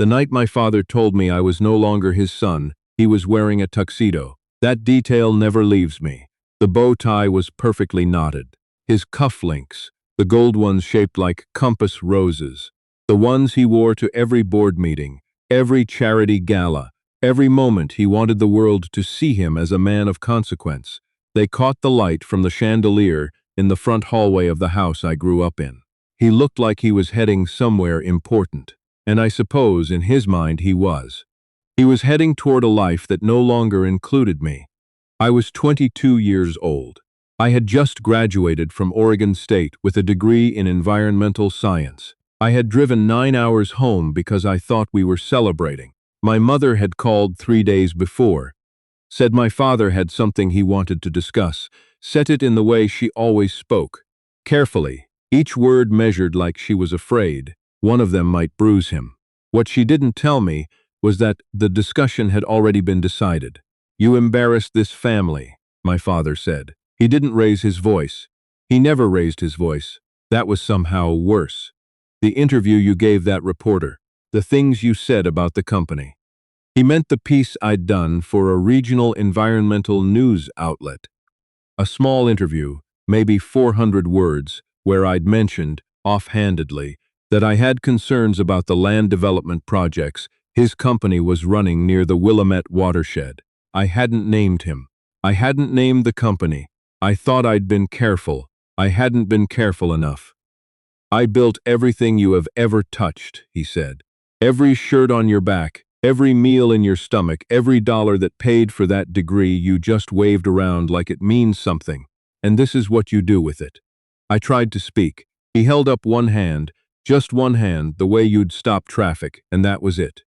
The night my father told me I was no longer his son, he was wearing a tuxedo. That detail never leaves me. The bow tie was perfectly knotted. His cufflinks, the gold ones shaped like compass roses, the ones he wore to every board meeting, every charity gala, every moment he wanted the world to see him as a man of consequence. They caught the light from the chandelier in the front hallway of the house I grew up in. He looked like he was heading somewhere important, and I suppose in his mind he was. He was heading toward a life that no longer included me. I was 22 years old. I had just graduated from Oregon State with a degree in environmental science. I had driven 9 hours home because I thought we were celebrating. My mother had called 3 days before, said my father had something he wanted to discuss, set it in the way she always spoke, carefully, each word measured like she was afraid one of them might bruise him. What she didn't tell me was that the discussion had already been decided. "You embarrassed this family," my father said. He didn't raise his voice. He never raised his voice. That was somehow worse. "The interview you gave that reporter, the things you said about the company." He meant the piece I'd done for a regional environmental news outlet. A small interview, maybe 400 words, where I'd mentioned, offhandedly, that I had concerns about the land development projects his company was running near the Willamette watershed. I hadn't named him. I hadn't named the company. I thought I'd been careful. I hadn't been careful enough. "I built everything you have ever touched," he said. "Every shirt on your back, every meal in your stomach, every dollar that paid for that degree you just waved around like it means something. And this is what you do with it." I tried to speak. He held up one hand, just one hand, the way you'd stop traffic, and that was it.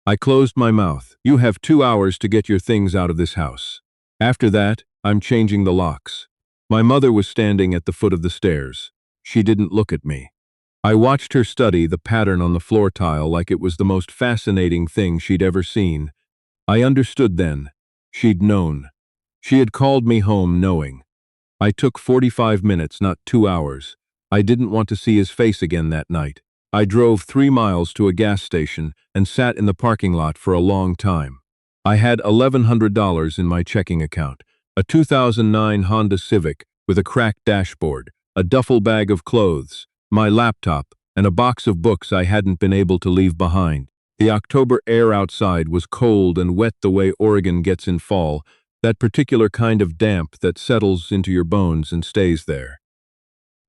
I closed my mouth. "You have 2 hours to get your things out of this house. After that, I'm changing the locks." My mother was standing at the foot of the stairs. She didn't look at me. I watched her study the pattern on the floor tile like it was the most fascinating thing she'd ever seen. I understood then. She'd known. She had called me home knowing. I took 45 minutes, not 2 hours. I didn't want to see his face again that night. I drove 3 miles to a gas station and sat in the parking lot for a long time. I had $1,100 in my checking account, a 2009 Honda Civic with a cracked dashboard, a duffel bag of clothes, my laptop, and a box of books I hadn't been able to leave behind. The October air outside was cold and wet the way Oregon gets in fall, that particular kind of damp that settles into your bones and stays there.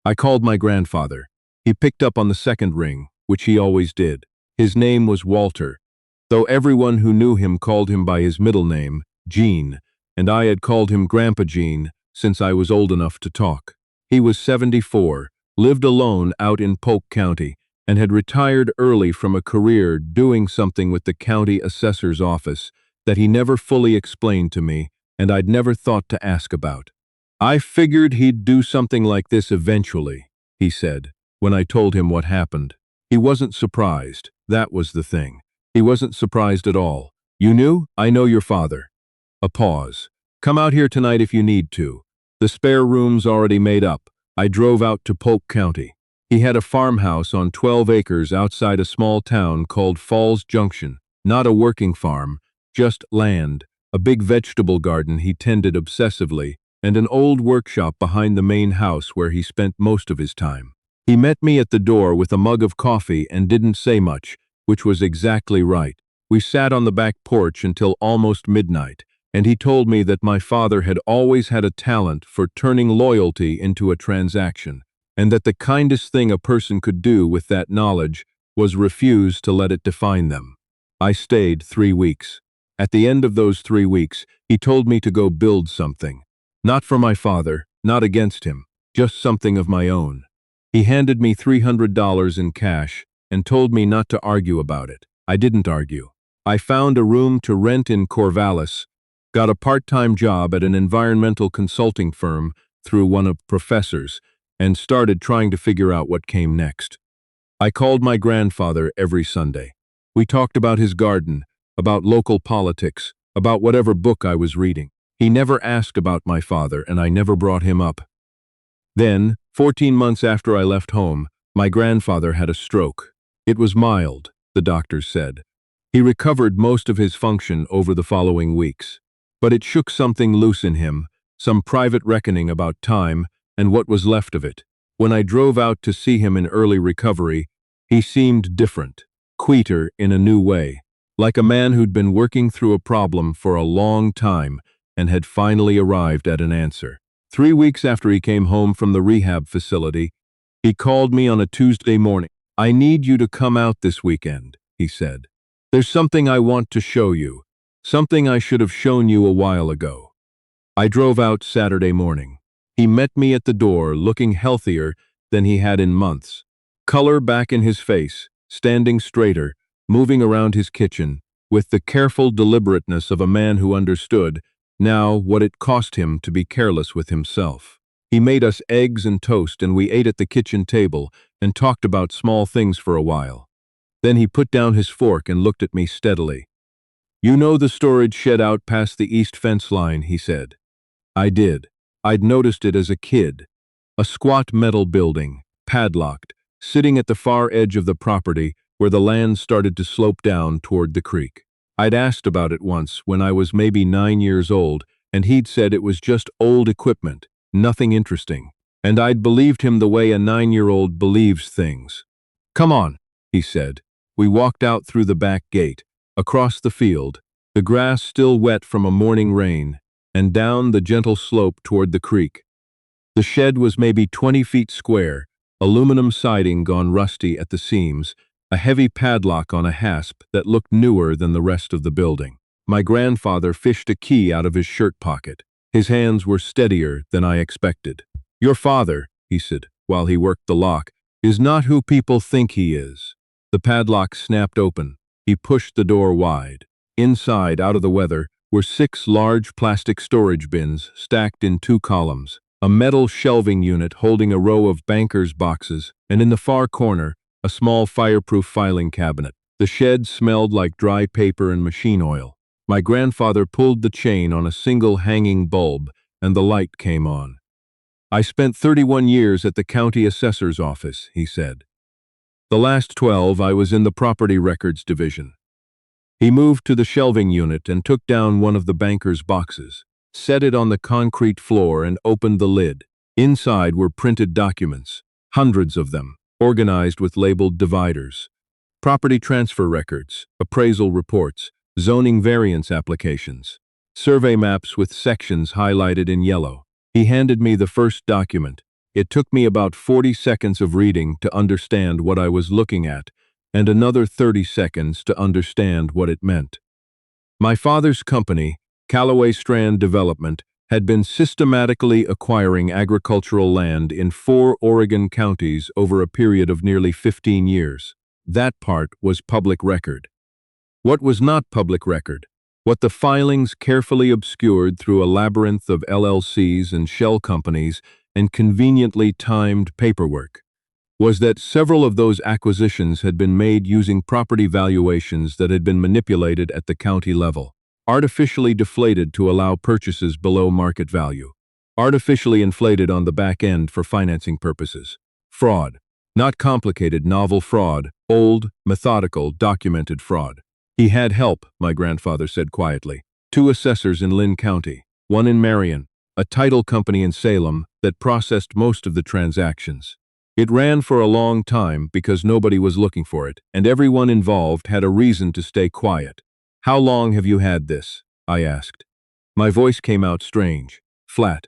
I called my grandfather. He picked up on the second ring, which he always did. His name was Walter, though everyone who knew him called him by his middle name, Gene, and I had called him Grandpa Gene since I was old enough to talk. He was 74, lived alone out in Polk County, and had retired early from a career doing something with the county assessor's office that he never fully explained to me and I'd never thought to ask about. "I figured he'd do something like this eventually," he said, when I told him what happened. He wasn't surprised. That was the thing. He wasn't surprised at all. "You knew? I know your father." A pause. "Come out here tonight if you need to. The spare room's already made up." I drove out to Polk County. He had a farmhouse on 12 acres outside a small town called Falls Junction. Not a working farm, just land, a big vegetable garden he tended obsessively, and an old workshop behind the main house where he spent most of his time. He met me at the door with a mug of coffee and didn't say much, which was exactly right. We sat on the back porch until almost midnight, and he told me that my father had always had a talent for turning loyalty into a transaction, and that the kindest thing a person could do with that knowledge was refuse to let it define them. I stayed 3 weeks. At the end of those 3 weeks, he told me to go build something. Not for my father, not against him, just something of my own. He handed me $300 in cash and told me not to argue about it. I didn't argue. I found a room to rent in Corvallis, got a part-time job at an environmental consulting firm through one of professors, and started trying to figure out what came next. I called my grandfather every Sunday. We talked about his garden, about local politics, about whatever book I was reading. He never asked about my father, and I never brought him up. Then, 14 months after I left home, my grandfather had a stroke. It was mild. the doctors said. He recovered most of his function over the following weeks. But it shook something loose in him, some private reckoning about time and what was left of it. When I drove out to see him in early recovery, he seemed different, quieter in a new way, like a man who'd been working through a problem for a long time and had finally arrived at an answer. 3 weeks after he came home from the rehab facility, he called me on a Tuesday morning. "I need you to come out this weekend," he said. "There's something I want to show you, something I should have shown you a while ago." I drove out Saturday morning. He met me at the door, looking healthier than he had in months. Color back in his face, standing straighter, moving around his kitchen, with the careful deliberateness of a man who understood now what it cost him to be careless with himself. He made us eggs and toast, and we ate at the kitchen table and talked about small things for a while. Then he put down his fork and looked at me steadily. "You know the storage shed out past the east fence line," he said. I did. I'd noticed it as a kid. A squat metal building, padlocked, sitting at the far edge of the property where the land started to slope down toward the creek. I'd asked about it once when I was maybe 9 years old, and he'd said it was just old equipment, nothing interesting. And I'd believed him the way a 9-year-old believes things. "Come on," he said. We walked out through the back gate, across the field, the grass still wet from a morning rain, and down the gentle slope toward the creek. The shed was maybe 20 feet square, aluminum siding gone rusty at the seams, a heavy padlock on a hasp that looked newer than the rest of the building. My grandfather fished a key out of his shirt pocket. His hands were steadier than I expected. "Your father," he said, while he worked the lock, "is not who people think he is." The padlock snapped open. He pushed the door wide. Inside, out of the weather, were 6 large plastic storage bins stacked in 2 columns, a metal shelving unit holding a row of bankers' boxes, and in the far corner, a small fireproof filing cabinet. The shed smelled like dry paper and machine oil. My grandfather pulled the chain on a single hanging bulb, and the light came on. "I spent 31 years at the county assessor's office," he said. "The last 12 I was in the property records division." He moved to the shelving unit and took down one of the banker's boxes, set it on the concrete floor, and opened the lid. Inside were printed documents, hundreds of them, organized with labeled dividers. Property transfer records, appraisal reports, zoning variance applications, survey maps with sections highlighted in yellow. He handed me the first document. It took me about 40 seconds of reading to understand what I was looking at, and another 30 seconds to understand what it meant. My father's company, Callaway Strand Development, had been systematically acquiring agricultural land in 4 Oregon counties over a period of nearly 15 years. That part was public record. What was not public record, what the filings carefully obscured through a labyrinth of LLCs and shell companies and conveniently timed paperwork, was that several of those acquisitions had been made using property valuations that had been manipulated at the county level, artificially deflated to allow purchases below market value, artificially inflated on the back end for financing purposes. Fraud. Not complicated, novel fraud, old, methodical, documented fraud. He had help, my grandfather said quietly. 2 assessors in Lynn County, 1 in Marion, a title company in Salem that processed most of the transactions. It ran for a long time because nobody was looking for it, and everyone involved had a reason to stay quiet. "How long have you had this?" I asked. My voice came out strange, flat.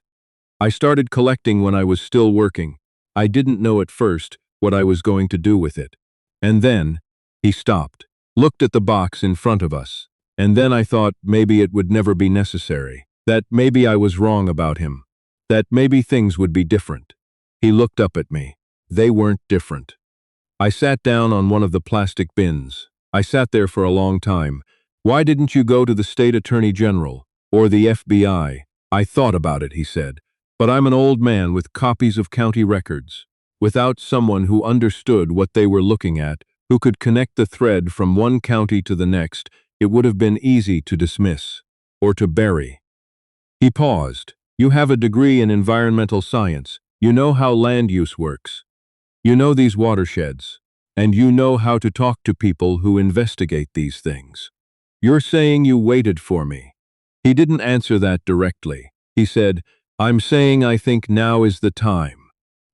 "I started collecting when I was still working. I didn't know at first what I was going to do with it. And then," he stopped, looked at the box in front of us, "and then I thought maybe it would never be necessary, that maybe I was wrong about him, that maybe things would be different." He looked up at me. They weren't different. I sat down on one of the plastic bins. I sat there for a long time. "Why didn't you go to the state attorney general or the FBI? "I thought about it," he said, "but I'm an old man with copies of county records. Without someone who understood what they were looking at, who could connect the thread from one county to the next, it would have been easy to dismiss or to bury." He paused. "You have a degree in environmental science. You know how land use works. You know these watersheds. and you know how to talk to people who investigate these things. You're saying you waited for me." He didn't answer that directly. He said, "I'm saying I think now is the time."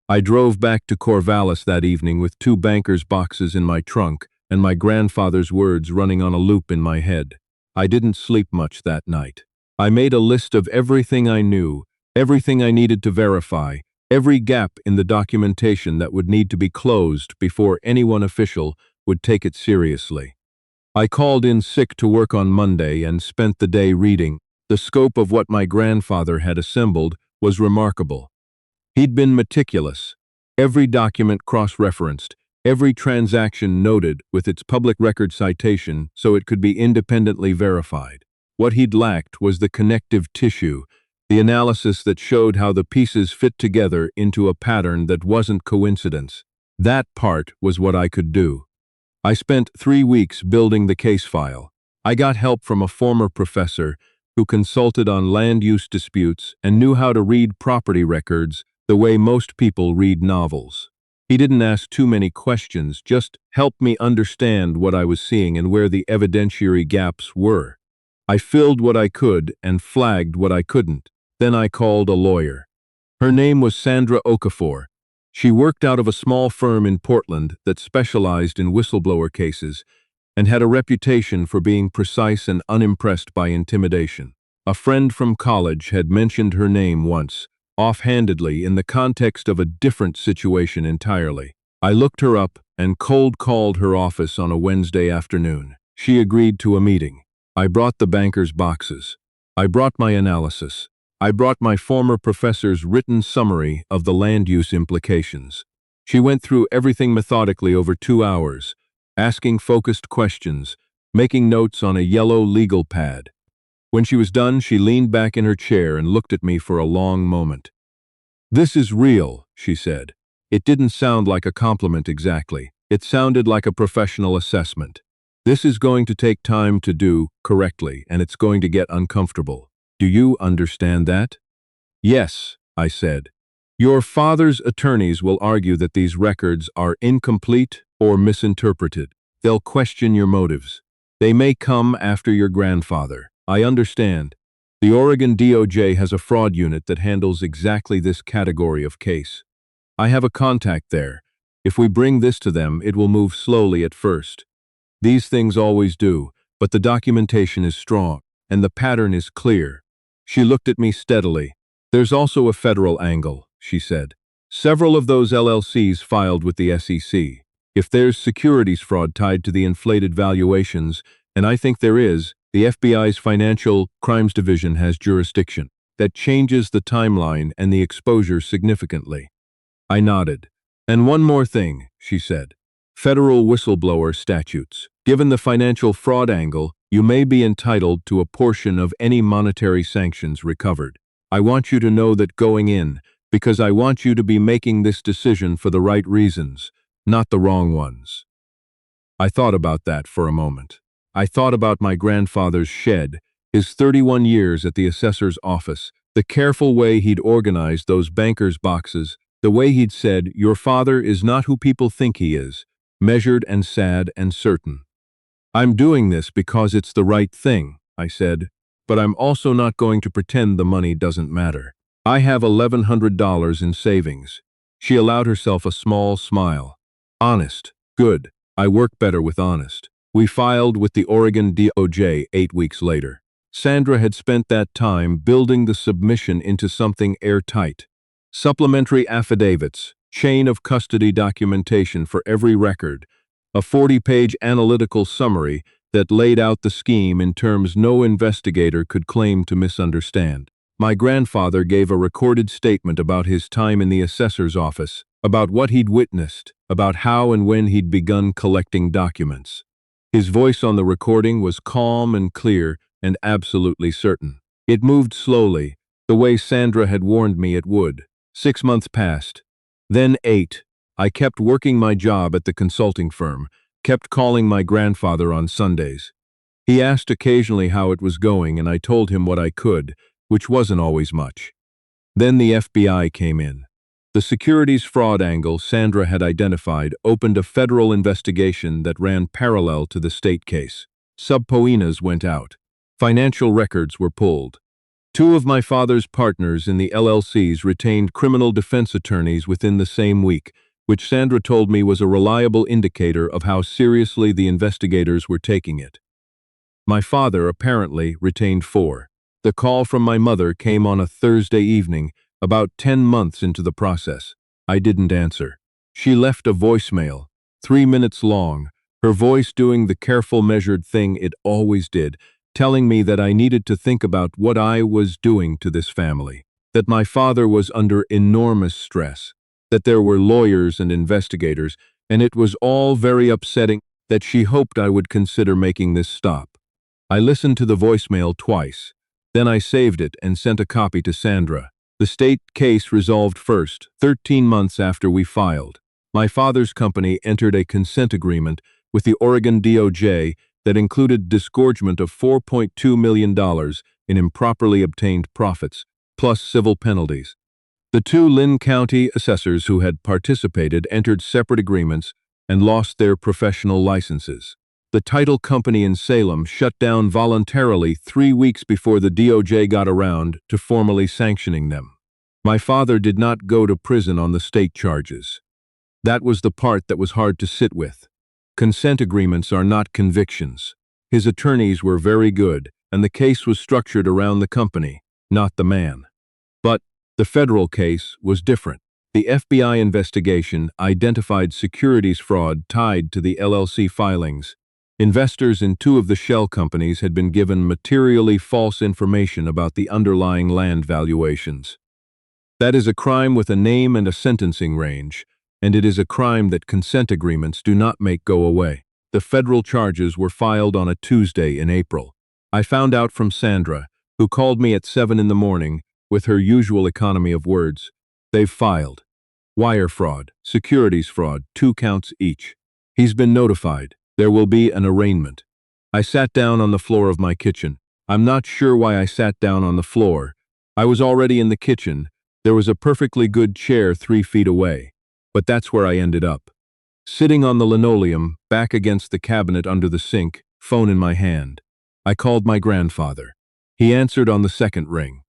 I drove back to Corvallis that evening with 2 banker's boxes in my trunk and my grandfather's words running on a loop in my head. I didn't sleep much that night. I made a list of everything I knew, everything I needed to verify, every gap in the documentation that would need to be closed before anyone official would take it seriously. I called in sick to work on Monday and spent the day reading. The scope of what my grandfather had assembled was remarkable. He'd been meticulous, every document cross-referenced, every transaction noted with its public record citation so it could be independently verified. What he'd lacked was the connective tissue, the analysis that showed how the pieces fit together into a pattern that wasn't coincidence. That part was what I could do. I spent 3 weeks building the case file. I got help from a former professor who consulted on land use disputes and knew how to read property records the way most people read novels. He didn't ask too many questions, just helped me understand what I was seeing and where the evidentiary gaps were. I filled what I could and flagged what I couldn't. Then I called a lawyer. Her name was Sandra Okafor. She worked out of a small firm in Portland that specialized in whistleblower cases and had a reputation for being precise and unimpressed by intimidation. A friend from college had mentioned her name once, offhandedly in the context of a different situation entirely. I looked her up and cold called her office on a Wednesday afternoon. She agreed to a meeting. I brought the banker's boxes. I brought my analysis. I brought my former professor's written summary of the land use implications. She went through everything methodically over 2 hours, asking focused questions, making notes on a yellow legal pad. When she was done, she leaned back in her chair and looked at me for a long moment. "This is real," she said. It didn't sound like a compliment exactly. It sounded like a professional assessment. "This is going to take time to do correctly, and it's going to get uncomfortable. Do you understand that?" "Yes," I said. "Your father's attorneys will argue that these records are incomplete or misinterpreted. They'll question your motives. They may come after your grandfather. I understand. The Oregon DOJ has a fraud unit that handles exactly this category of case. I have a contact there. If we bring this to them, it will move slowly at first. These things always do, but the documentation is strong, and the pattern is clear." She looked at me steadily. "There's also a federal angle," she said. "Several of those LLCs filed with the SEC. If there's securities fraud tied to the inflated valuations, and I think there is, the FBI's Financial Crimes Division has jurisdiction. That changes the timeline and the exposure significantly." I nodded. "And one more thing," she said. "Federal whistleblower statutes. Given the financial fraud angle, you may be entitled to a portion of any monetary sanctions recovered. I want you to know that going in, because I want you to be making this decision for the right reasons, not the wrong ones." I thought about that for a moment. I thought about my grandfather's shed, his 31 years at the assessor's office, the careful way he'd organized those banker's boxes, the way he'd said, "Your father is not who people think he is," measured and sad and certain. "I'm doing this because it's the right thing," I said, "but I'm also not going to pretend the money doesn't matter. I have $1,100 in savings." She allowed herself a small smile. "Honest. Good. I work better with honest." We filed with the Oregon DOJ 8 weeks later. Sandra had spent that time building the submission into something airtight. Supplementary affidavits, chain of custody documentation for every record, a 40-page analytical summary that laid out the scheme in terms no investigator could claim to misunderstand. My grandfather gave a recorded statement about his time in the assessor's office, about what he'd witnessed, about how and when he'd begun collecting documents. His voice on the recording was calm and clear and absolutely certain. It moved slowly, the way Sandra had warned me it would. 6 months passed. Then 8. I kept working my job at the consulting firm, kept calling my grandfather on Sundays. He asked occasionally how it was going, and I told him what I could, which wasn't always much. Then the FBI came in. The securities fraud angle Sandra had identified opened a federal investigation that ran parallel to the state case. Subpoenas went out. Financial records were pulled. Two of my father's partners in the LLCs retained criminal defense attorneys within the same week, which Sandra told me was a reliable indicator of how seriously the investigators were taking it. My father apparently retained four. The call from my mother came on a Thursday evening, about 10 months into the process. I didn't answer. She left a voicemail, 3 minutes long, her voice doing the careful, measured thing it always did, telling me that I needed to think about what I was doing to this family, that my father was under enormous stress, that there were lawyers and investigators, and it was all very upsetting, that she hoped I would consider making this stop. I listened to the voicemail twice. Then I saved it and sent a copy to Sandra. The state case resolved first, 13 months after we filed. My father's company entered a consent agreement with the Oregon DOJ that included disgorgement of $4.2 million in improperly obtained profits, plus civil penalties. The two Lynn County assessors who had participated entered separate agreements and lost their professional licenses. The title company in Salem shut down voluntarily 3 weeks before the DOJ got around to formally sanctioning them. My father did not go to prison on the state charges. That was the part that was hard to sit with. Consent agreements are not convictions. His attorneys were very good, and the case was structured around the company, not the man. But the federal case was different. The FBI investigation identified securities fraud tied to the LLC filings. Investors in two of the shell companies had been given materially false information about the underlying land valuations. That is a crime with a name and a sentencing range, and it is a crime that consent agreements do not make go away. The federal charges were filed on a Tuesday in April. I found out from Sandra, who called me at 7 in the morning with her usual economy of words. They've filed. Wire fraud, securities fraud, 2 counts each. He's been notified. There will be an arraignment. I sat down on the floor of my kitchen. I'm not sure why I sat down on the floor. I was already in the kitchen. There was a perfectly good chair 3 feet away. But that's where I ended up. Sitting on the linoleum, back against the cabinet under the sink, phone in my hand. I called my grandfather. He answered on the second ring.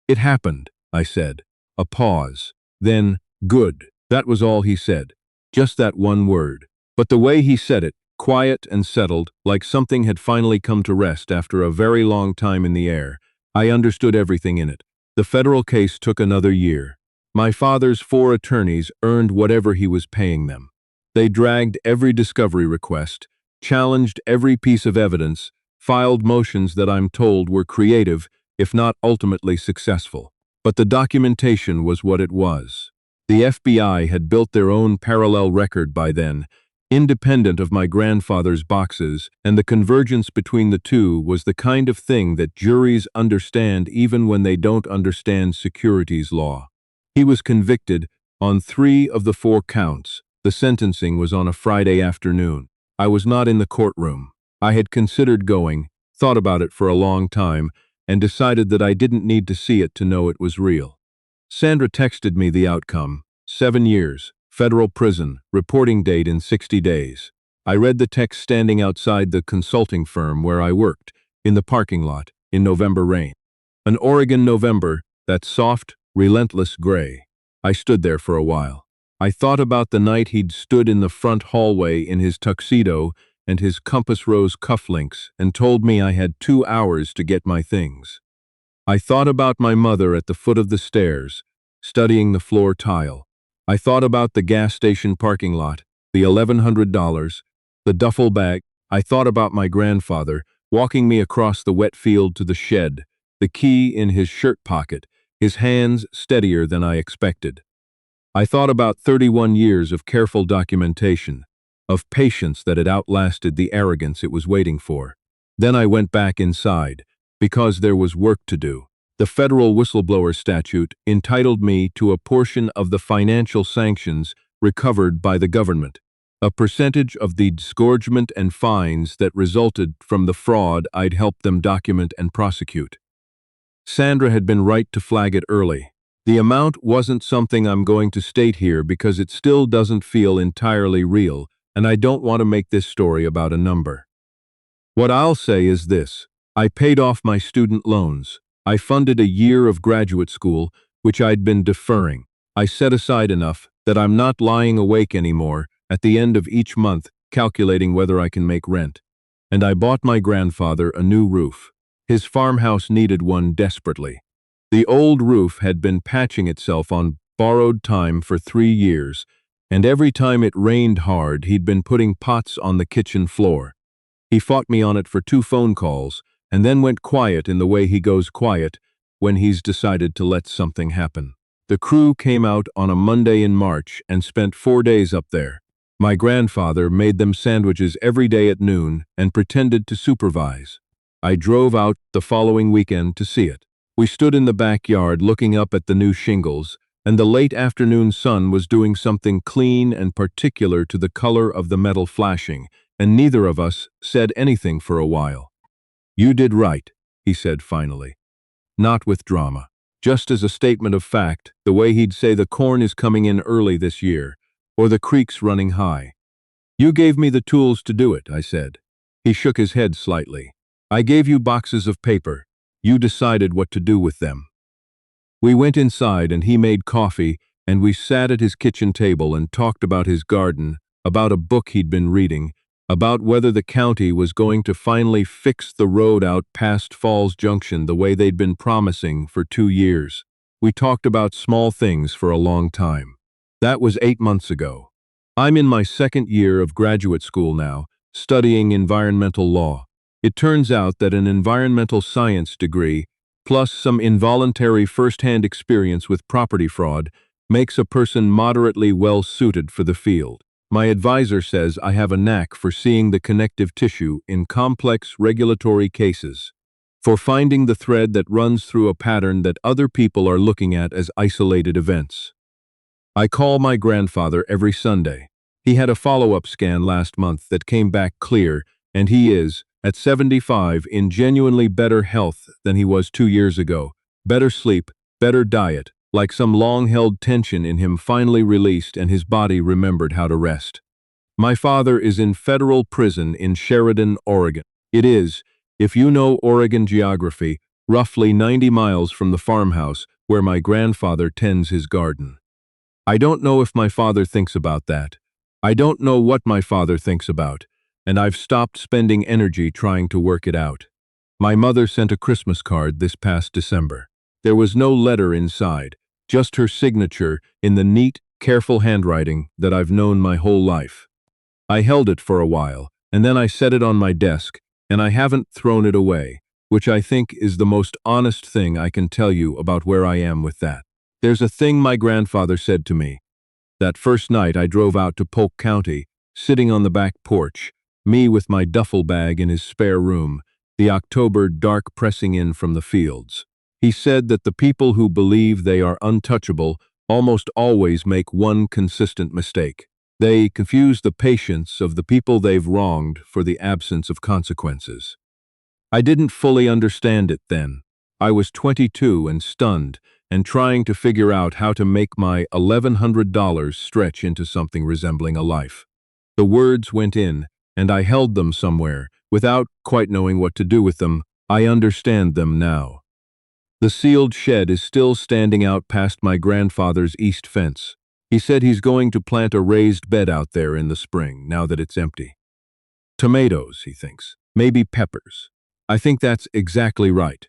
It happened, I said. A pause. Then, good. That was all he said. Just that one word. But the way he said it, quiet and settled, like something had finally come to rest after a very long time in the air, I understood everything in it. The federal case took another year. My father's 4 attorneys earned whatever he was paying them. They dragged every discovery request, challenged every piece of evidence, filed motions that I'm told were creative, if not ultimately successful. But the documentation was what it was. The FBI had built their own parallel record by then, independent of my grandfather's boxes, and the convergence between the two was the kind of thing that juries understand even when they don't understand securities law. He was convicted on 3 of the 4 counts. The sentencing was on a Friday afternoon. I was not in the courtroom. I had considered going, thought about it for a long time, and decided that I didn't need to see it to know it was real. Sandra texted me the outcome. 7 years. Federal prison, reporting date in 60 days. I read the text standing outside the consulting firm where I worked, in the parking lot, in November rain. An Oregon November, that soft, relentless gray. I stood there for a while. I thought about the night he'd stood in the front hallway in his tuxedo and his compass rose cufflinks and told me I had 2 hours to get my things. I thought about my mother at the foot of the stairs, studying the floor tile. I thought about the gas station parking lot, the $1,100, the duffel bag. I thought about my grandfather walking me across the wet field to the shed, the key in his shirt pocket, his hands steadier than I expected. I thought about 31 years of careful documentation, of patience that had outlasted the arrogance it was waiting for. Then I went back inside, because there was work to do. The federal whistleblower statute entitled me to a portion of the financial sanctions recovered by the government, a percentage of the disgorgement and fines that resulted from the fraud I'd helped them document and prosecute. Sandra had been right to flag it early. The amount wasn't something I'm going to state here because it still doesn't feel entirely real, and I don't want to make this story about a number. What I'll say is this: I paid off my student loans. I funded a year of graduate school, which I'd been deferring. I set aside enough that I'm not lying awake anymore at the end of each month calculating whether I can make rent. And I bought my grandfather a new roof. His farmhouse needed one desperately. The old roof had been patching itself on borrowed time for 3 years, and every time it rained hard, he'd been putting pots on the kitchen floor. He fought me on it for 2 phone calls, and then went quiet in the way he goes quiet when he's decided to let something happen. The crew came out on a Monday in March and spent 4 days up there. My grandfather made them sandwiches every day at noon and pretended to supervise. I drove out the following weekend to see it. We stood in the backyard looking up at the new shingles, and the late afternoon sun was doing something clean and particular to the color of the metal flashing, and neither of us said anything for a while. "You did right," he said finally. Not with drama. Just as a statement of fact, the way he'd say the corn is coming in early this year, or the creek's running high. "You gave me the tools to do it," I said. He shook his head slightly. "I gave you boxes of paper. You decided what to do with them." We went inside and he made coffee, and we sat at his kitchen table and talked about his garden, about a book he'd been reading, about whether the county was going to finally fix the road out past Falls Junction the way they'd been promising for 2 years. We talked about small things for a long time. That was 8 months ago. I'm in my second year of graduate school now, studying environmental law. It turns out that an environmental science degree, plus some involuntary first-hand experience with property fraud, makes a person moderately well-suited for the field. My advisor says I have a knack for seeing the connective tissue in complex regulatory cases, for finding the thread that runs through a pattern that other people are looking at as isolated events. I call my grandfather every Sunday. He had a follow-up scan last month that came back clear, and he is, at 75, in genuinely better health than he was 2 years ago. Better sleep, better diet, like some long-held tension in him finally released and his body remembered how to rest. My father is in federal prison in Sheridan, Oregon. It is, if you know Oregon geography, roughly 90 miles from the farmhouse where my grandfather tends his garden. I don't know if my father thinks about that. I don't know what my father thinks about, and I've stopped spending energy trying to work it out. My mother sent a Christmas card this past December. There was no letter inside, just her signature in the neat, careful handwriting that I've known my whole life. I held it for a while, and then I set it on my desk, and I haven't thrown it away, which I think is the most honest thing I can tell you about where I am with that. There's a thing my grandfather said to me. That first night I drove out to Polk County, sitting on the back porch, me with my duffel bag in his spare room, the October dark pressing in from the fields. He said that the people who believe they are untouchable almost always make one consistent mistake. They confuse the patience of the people they've wronged for the absence of consequences. I didn't fully understand it then. I was 22 and stunned, and trying to figure out how to make my $1,100 stretch into something resembling a life. The words went in, and I held them somewhere, without quite knowing what to do with them. I understand them now. The sealed shed is still standing out past my grandfather's east fence. He said he's going to plant a raised bed out there in the spring, now that it's empty. Tomatoes, he thinks. Maybe peppers. I think that's exactly right.